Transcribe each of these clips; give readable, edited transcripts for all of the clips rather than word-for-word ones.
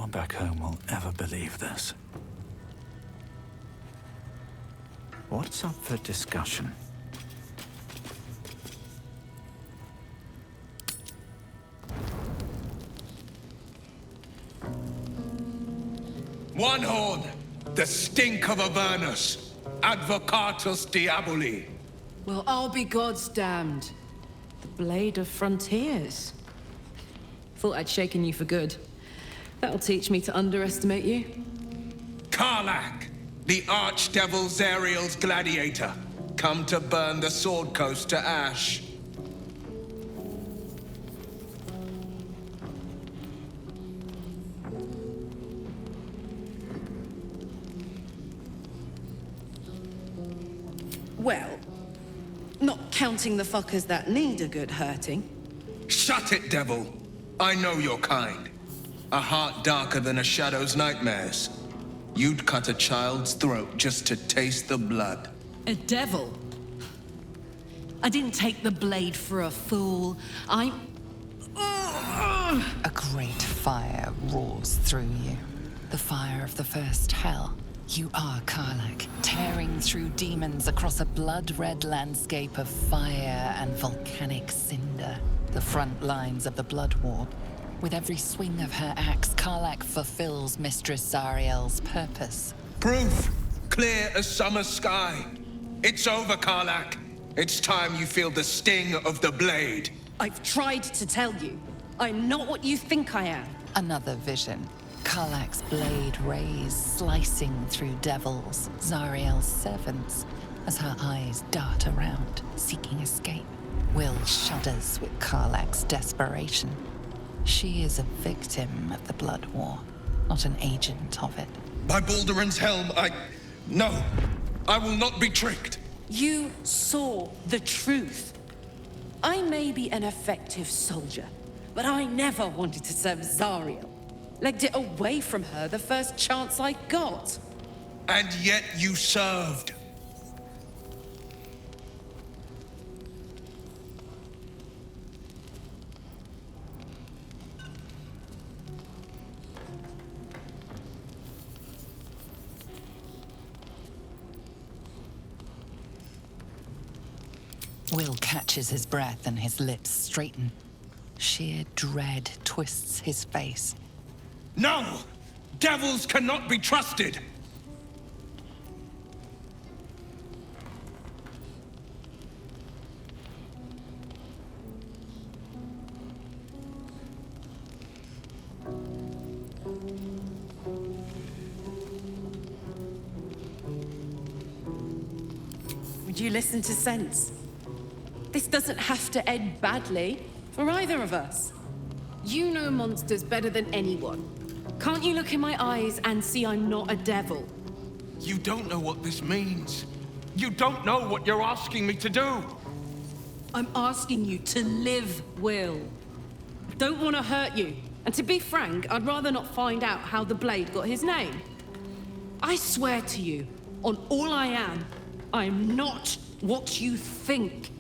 one back home will ever believe this. What's up for discussion? One horn, the stink of Avernus, advocatus diaboli. Well, I'll be God's damned. The Blade of Frontiers. Thought I'd shaken you for good. That'll teach me to underestimate you. Karlach, the archdevil Zariel's gladiator, come to burn the Sword Coast to ash. Well, not counting the fuckers that need a good hurting. Shut it, devil. I know your kind. A heart darker than a shadow's nightmares. You'd cut a child's throat just to taste the blood. A devil? I didn't take the blade for a fool. A great fire roars through you. The fire of the first hell. You are Karlach, tearing through demons across a blood-red landscape of fire and volcanic cinder. The front lines of the Blood War. With every swing of her axe, Karlach fulfills Mistress Zariel's purpose. Proof! Clear as summer sky. It's over, Karlach. It's time you feel the sting of the blade. I've tried to tell you. I'm not what you think I am. Another vision. Karlach's blade rays slicing through devils, Zariel's servants, as her eyes dart around, seeking escape. Will shudders with Karlach's desperation. She is a victim of the Blood War, not an agent of it. By Baldur's helm, No, I will not be tricked. You saw the truth. I may be an effective soldier, but I never wanted to serve Zariel. Legged it away from her the first chance I got. And yet you served. Will catches his breath and his lips straighten. Sheer dread twists his face. No! Devils cannot be trusted! Would you listen to sense? This doesn't have to end badly for either of us. You know monsters better than anyone. Can't you look in my eyes and see I'm not a devil? You don't know what this means. You don't know what you're asking me to do. I'm asking you to live, Will. I don't want to hurt you. And to be frank, I'd rather not find out how the Blade got his name. I swear to you, on all I am not what you think.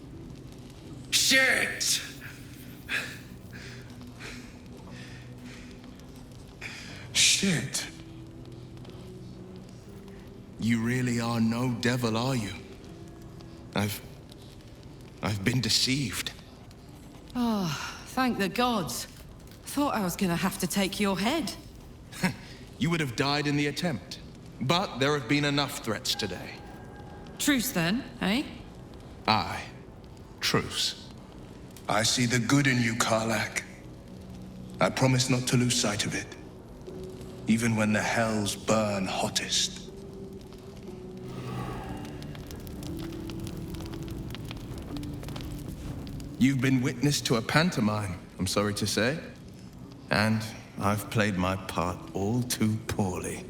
Shit! Shit. You really are no devil, are you? I've been deceived. Oh, thank the gods. Thought I was gonna have to take your head. You would have died in the attempt. But there have been enough threats today. Truce then, eh? Aye. Truce. I see the good in you, Karlach. I promise not to lose sight of it. Even when the hells burn hottest. You've been witness to a pantomime, I'm sorry to say. And I've played my part all too poorly.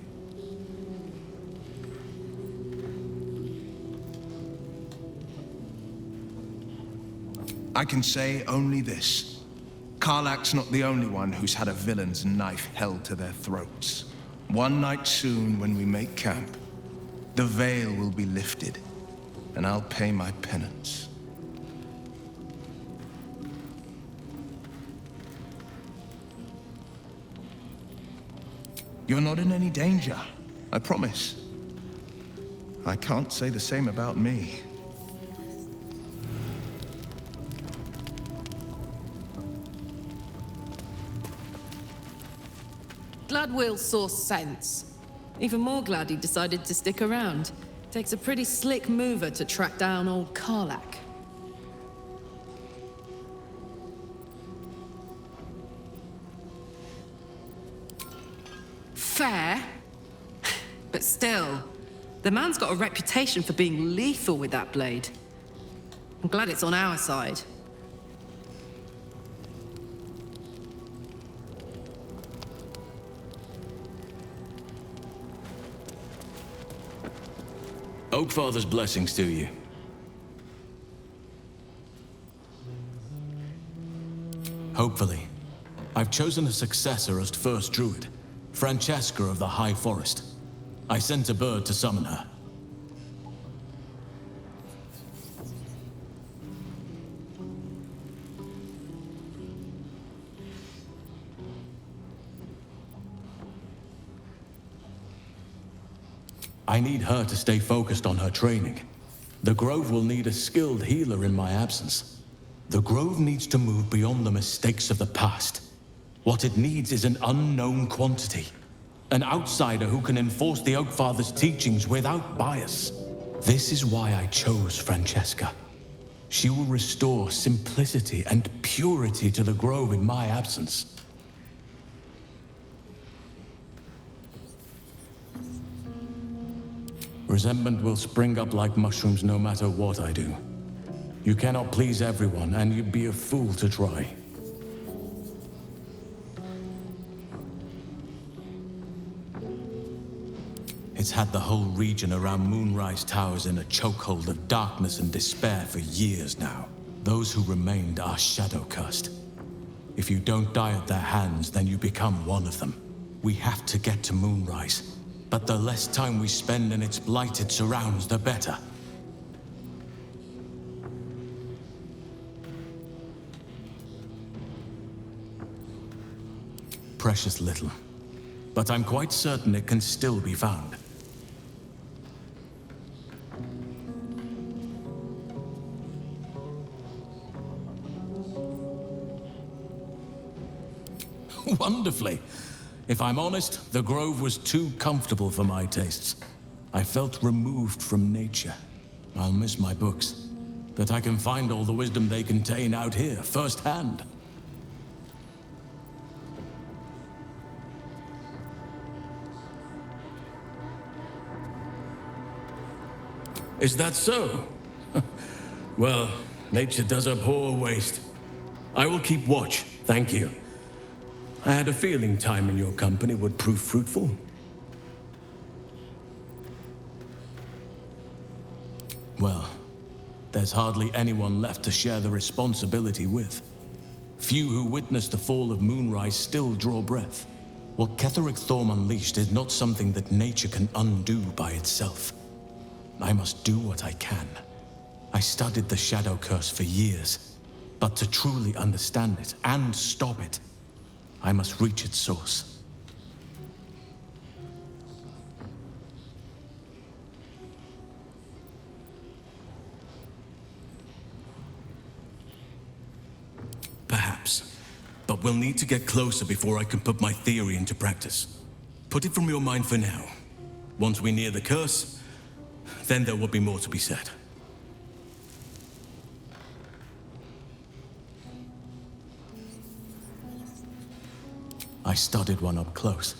I can say only this. Karlach's not the only one who's had a villain's knife held to their throats. One night soon, when we make camp, the veil will be lifted, and I'll pay my penance. You're not in any danger, I promise. I can't say the same about me. Glad Will saw sense. Even more glad he decided to stick around. Takes a pretty slick mover to track down old Karlach. Fair. But still, the man's got a reputation for being lethal with that blade. I'm glad it's on our side. Oakfather's blessings to you. Hopefully. I've chosen a successor as first druid, Francesca of the High Forest. I sent a bird to summon her. I need her to stay focused on her training. The Grove will need a skilled healer in my absence. The Grove needs to move beyond the mistakes of the past. What it needs is an unknown quantity. An outsider who can enforce the Oakfather's teachings without bias. This is why I chose Francesca. She will restore simplicity and purity to the Grove in my absence. Resentment will spring up like mushrooms no matter what I do. You cannot please everyone, and you'd be a fool to try. It's had the whole region around Moonrise Towers in a chokehold of darkness and despair for years now. Those who remained are shadow-cursed. If you don't die at their hands, then you become one of them. We have to get to Moonrise. But the less time we spend in its blighted surrounds, the better. Precious little. But I'm quite certain it can still be found. Wonderfully. If I'm honest, the Grove was too comfortable for my tastes. I felt removed from nature. I'll miss my books, but I can find all the wisdom they contain out here, firsthand. Is that so? Well, nature does abhor waste. I will keep watch, thank you. I had a feeling time in your company would prove fruitful. Well, there's hardly anyone left to share the responsibility with. Few who witnessed the fall of Moonrise still draw breath. What Ketheric Thorm unleashed is not something that nature can undo by itself. I must do what I can. I studied the Shadow Curse for years, but to truly understand it and stop it, I must reach its source. Perhaps, but we'll need to get closer before I can put my theory into practice. Put it from your mind for now. Once we near the curse, then there will be more to be said. I studied one up close.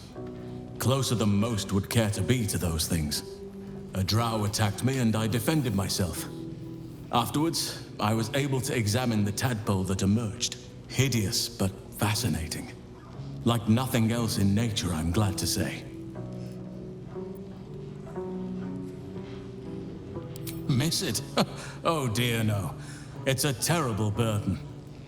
Closer than most would care to be to those things. A drow attacked me and I defended myself. Afterwards, I was able to examine the tadpole that emerged. Hideous, but fascinating. Like nothing else in nature, I'm glad to say. Miss it? Oh dear, no. It's a terrible burden.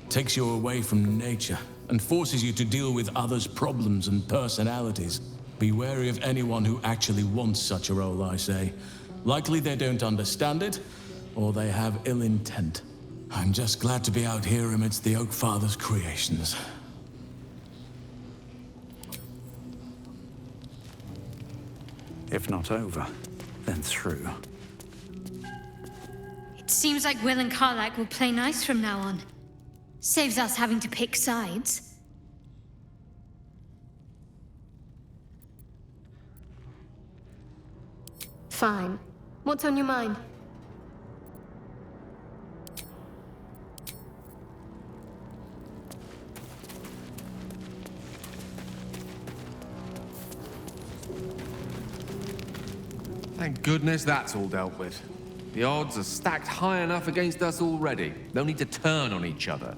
Takes you away from nature and forces you to deal with others' problems and personalities. Be wary of anyone who actually wants such a role, I say. Likely they don't understand it, or they have ill intent. I'm just glad to be out here amidst the Oakfather's creations. If not over, then through. It seems like Will and Karlach will play nice from now on. Saves us having to pick sides. Fine. What's on your mind? Thank goodness that's all dealt with. The odds are stacked high enough against us already. No need to turn on each other.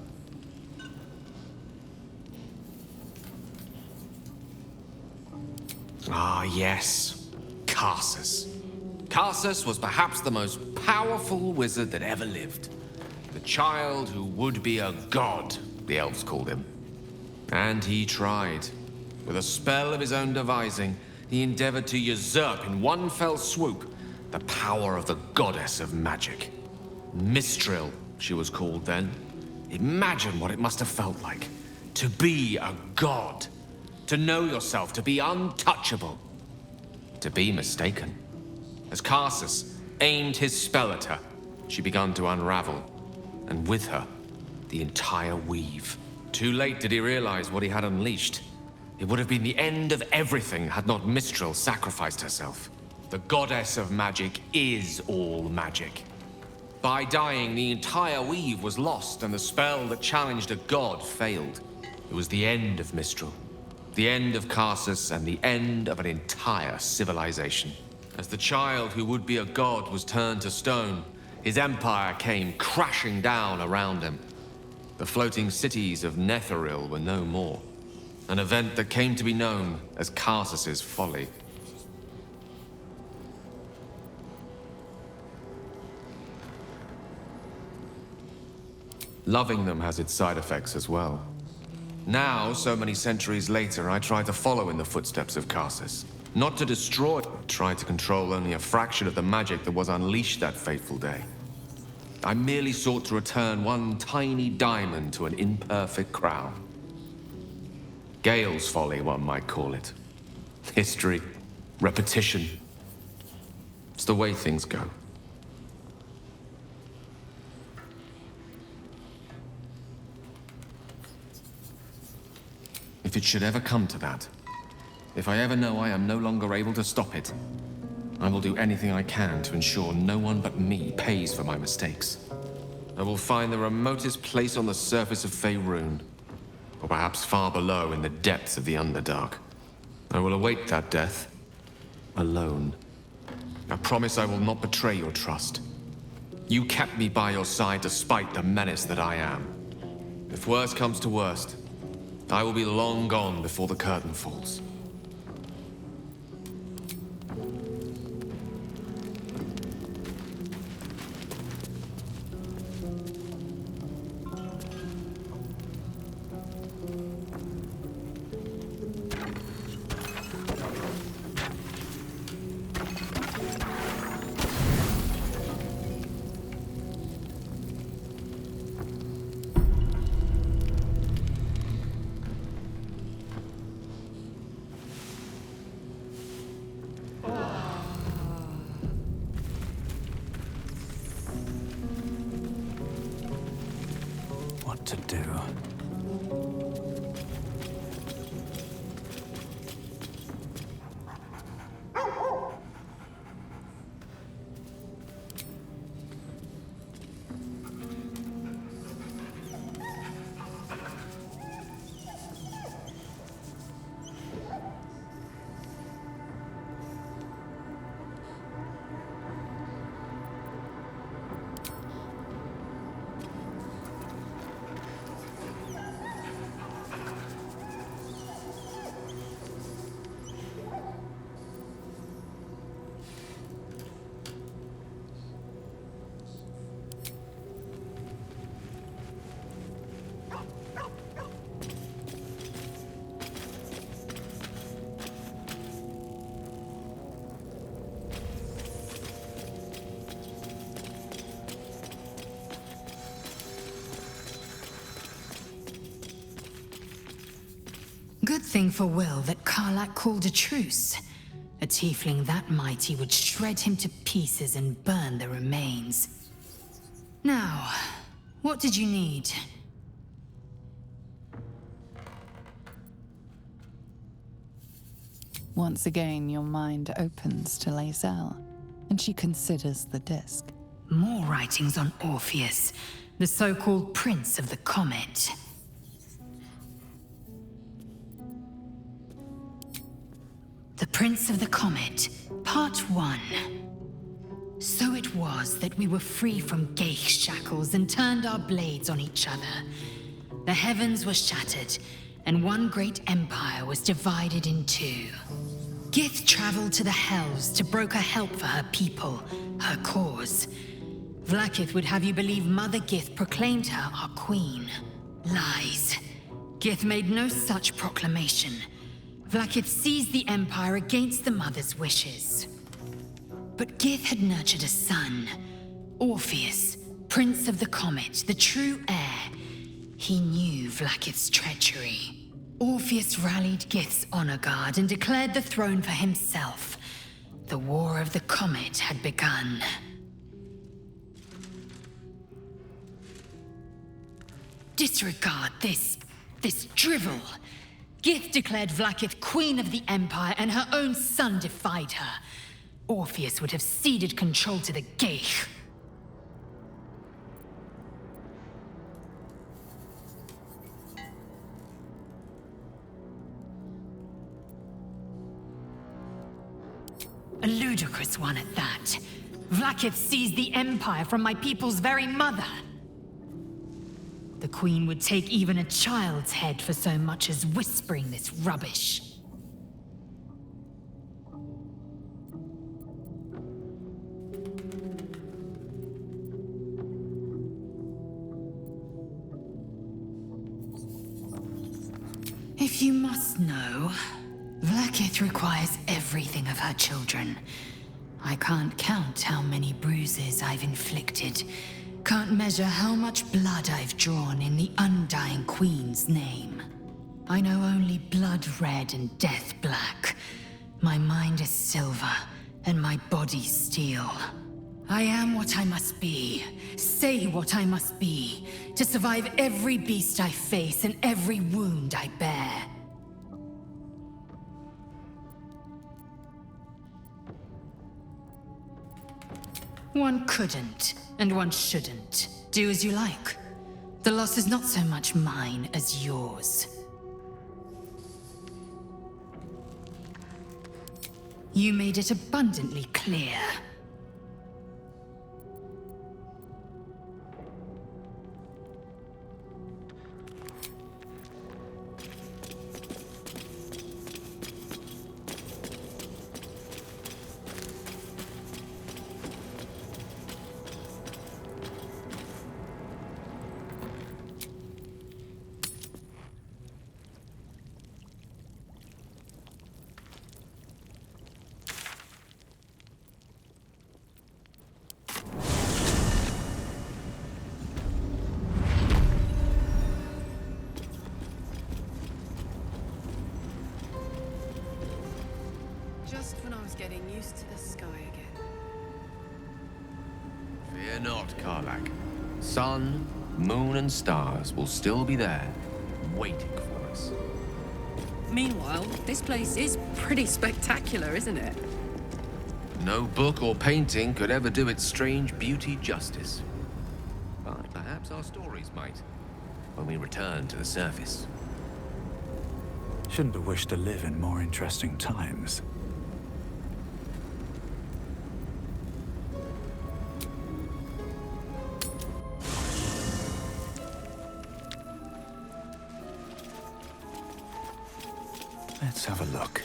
Ah, yes. Karsus. Karsus was perhaps the most powerful wizard that ever lived. The child who would be a god, the elves called him. And he tried. With a spell of his own devising, he endeavored to usurp in one fell swoop the power of the goddess of magic. Mistral, she was called then. Imagine what it must have felt like. To be a god. To know yourself, to be untouchable. To be mistaken. As Karsus aimed his spell at her, she began to unravel. And with her, the entire weave. Too late did he realize what he had unleashed. It would have been the end of everything had not Mistral sacrificed herself. The goddess of magic is all magic. By dying, the entire weave was lost, and the spell that challenged a god failed. It was the end of Mistral, the end of Karsus, and the end of an entire civilization. As the child who would be a god was turned to stone, his empire came crashing down around him. The floating cities of Netheril were no more. An event that came to be known as Karsus's folly. Loving them has its side effects as well. Now, so many centuries later, I try to follow in the footsteps of Karsus. Not to destroy, try to control only a fraction of the magic that was unleashed that fateful day. I merely sought to return one tiny diamond to an imperfect crown. Gale's folly, one might call it. History, repetition. It's the way things go. If it should ever come to that, if I ever know I am no longer able to stop it, I will do anything I can to ensure no one but me pays for my mistakes. I will find the remotest place on the surface of Faerun, or perhaps far below in the depths of the Underdark. I will await that death, alone. I promise I will not betray your trust. You kept me by your side despite the menace that I am. If worst comes to worst, I will be long gone before the curtain falls. What to do? Good thing for Will that Karlach called a truce. A tiefling that mighty would shred him to pieces and burn the remains. Now, what did you need? Once again, your mind opens to Lae'zel, and she considers the disc. More writings on Orpheus, the so-called Prince of the Comet. The Prince of the Comet, Part 1. So it was that we were free from Geich shackles and turned our blades on each other. The heavens were shattered, and one great empire was divided in two. Gith traveled to the Hells to broker help for her people, her cause. Vlaakith would have you believe Mother Gith proclaimed her our queen. Lies. Gith made no such proclamation. Vlaakith seized the Empire against the Mother's wishes. But Gith had nurtured a son, Orpheus, Prince of the Comet, the true heir. He knew Vlaakith's treachery. Orpheus rallied Gith's honor guard and declared the throne for himself. The War of the Comet had begun. Disregard this drivel. Gith declared Vlaakith queen of the Empire, and her own son defied her. Orpheus would have ceded control to the Geich. A ludicrous one at that. Vlaakith seized the Empire from my people's very mother. The Queen would take even a child's head for so much as whispering this rubbish. If you must know, Vlaakith requires everything of her children. I can't count how many bruises I've inflicted. Can't measure how much blood I've drawn in the undying Queen's name. I know only blood red and death black. My mind is silver, and my body steel. I am what I must be, say what I must be, to survive every beast I face and every wound I bear. One couldn't, and one shouldn't. Do as you like. The loss is not so much mine as yours. You made it abundantly clear. Just when I was getting used to the sky again. Fear not, Karlach. Sun, moon, and stars will still be there, waiting for us. Meanwhile, this place is pretty spectacular, isn't it? No book or painting could ever do its strange beauty justice. But perhaps our stories might, when we return to the surface. Shouldn't have wished to live in more interesting times. Let's have a look.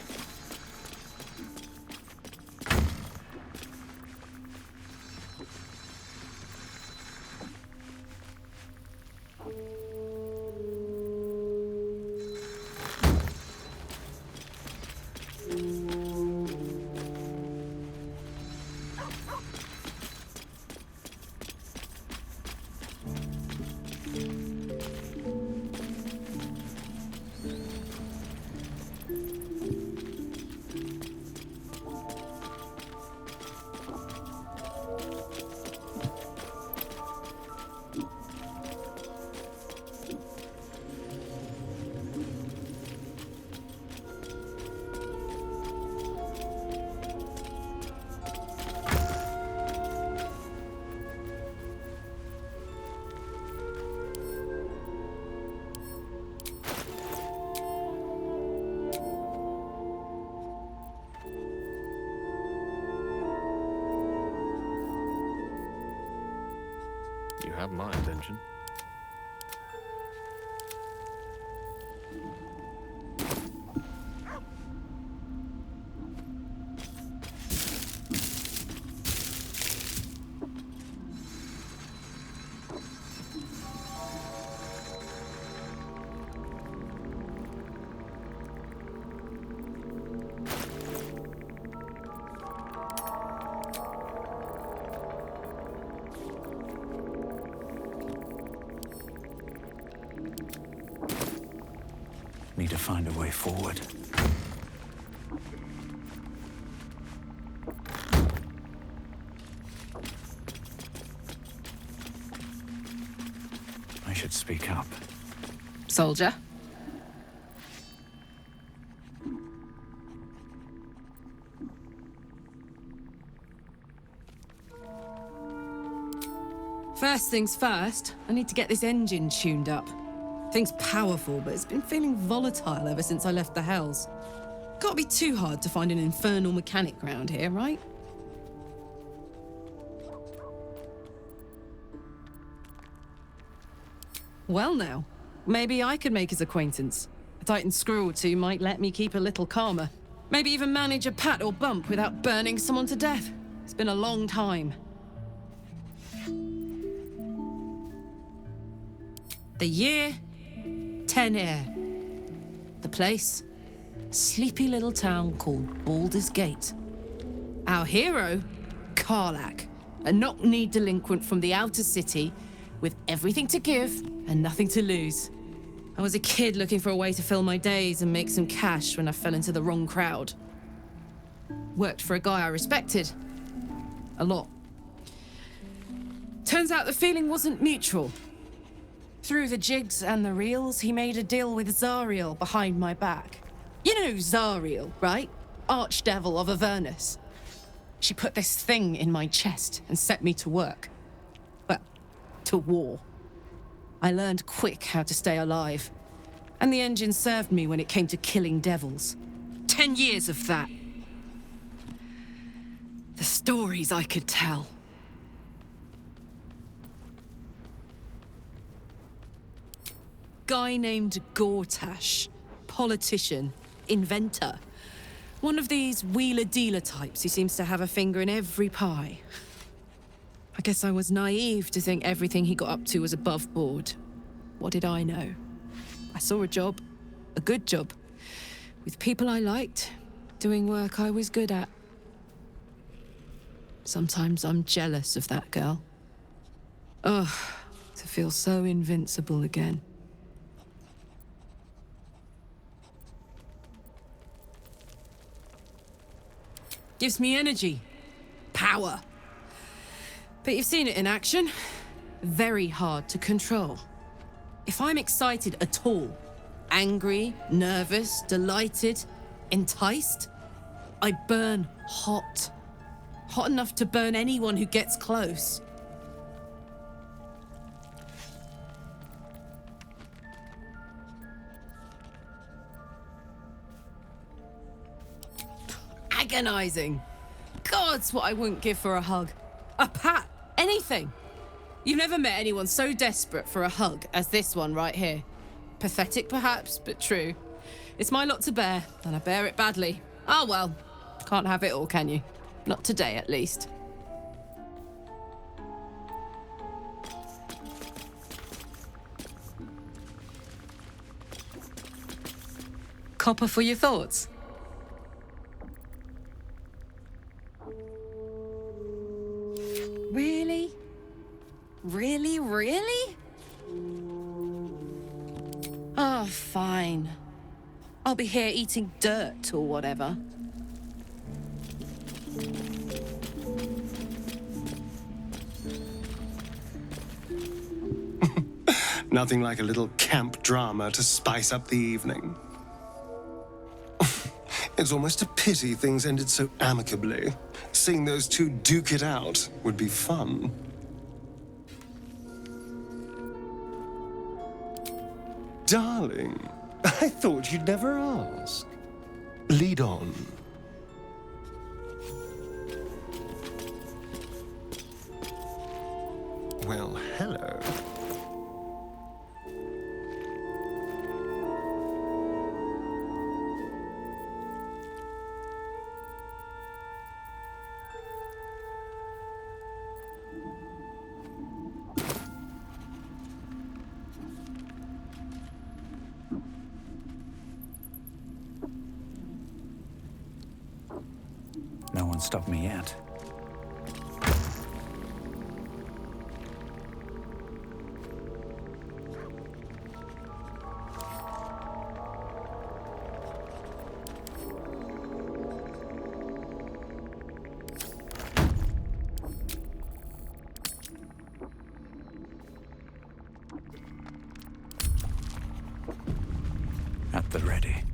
you have my attention. Need to find a way forward. I should speak up. Soldier? First things first, I need to get this engine tuned up. Thing's powerful, but it's been feeling volatile ever since I left the Hells. Can't be too hard to find an infernal mechanic round here, right? Well now, maybe I could make his acquaintance. A Titan screw or two might let me keep a little calmer. Maybe even manage a pat or bump without burning someone to death. It's been a long time. The year, 10 Air. The place, sleepy little town called Baldur's Gate. Our hero, Karlach, a knock-kneed delinquent from the outer city with everything to give and nothing to lose. I was a kid looking for a way to fill my days and make some cash when I fell into the wrong crowd. Worked for a guy I respected. A lot. Turns out the feeling wasn't mutual. Through the jigs and the reels, he made a deal with Zariel behind my back. You know Zariel, right? Archdevil of Avernus. She put this thing in my chest and set me to work. Well, to war. I learned quick how to stay alive. And the engine served me when it came to killing devils. 10 years of that. The stories I could tell. Guy named Gortash, politician, inventor. One of these wheeler-dealer types who seems to have a finger in every pie. I guess I was naive to think everything he got up to was above board. What did I know? I saw a job, a good job, with people I liked, doing work I was good at. Sometimes I'm jealous of that girl. Ugh, to feel so invincible again. Gives me energy, power. But you've seen it in action. Very hard to control. If I'm excited at all, angry, nervous, delighted, enticed, I burn hot. Hot enough to burn anyone who gets close. Agonizing. God's what I wouldn't give for a hug. A pat, anything. You've never met anyone so desperate for a hug as this one right here. Pathetic perhaps, but true. It's my lot to bear, and I bear it badly. Ah well, can't have it all, can you? Not today, at least. Copper for your thoughts? Really? Really, really? Oh, fine. I'll be here eating dirt or whatever. Nothing like a little camp drama to spice up the evening. It's almost a pity things ended so amicably. Seeing those two duke it out would be fun. Darling, I thought you'd never ask. Lead on. Well, hello. No one stopped me yet. At the ready.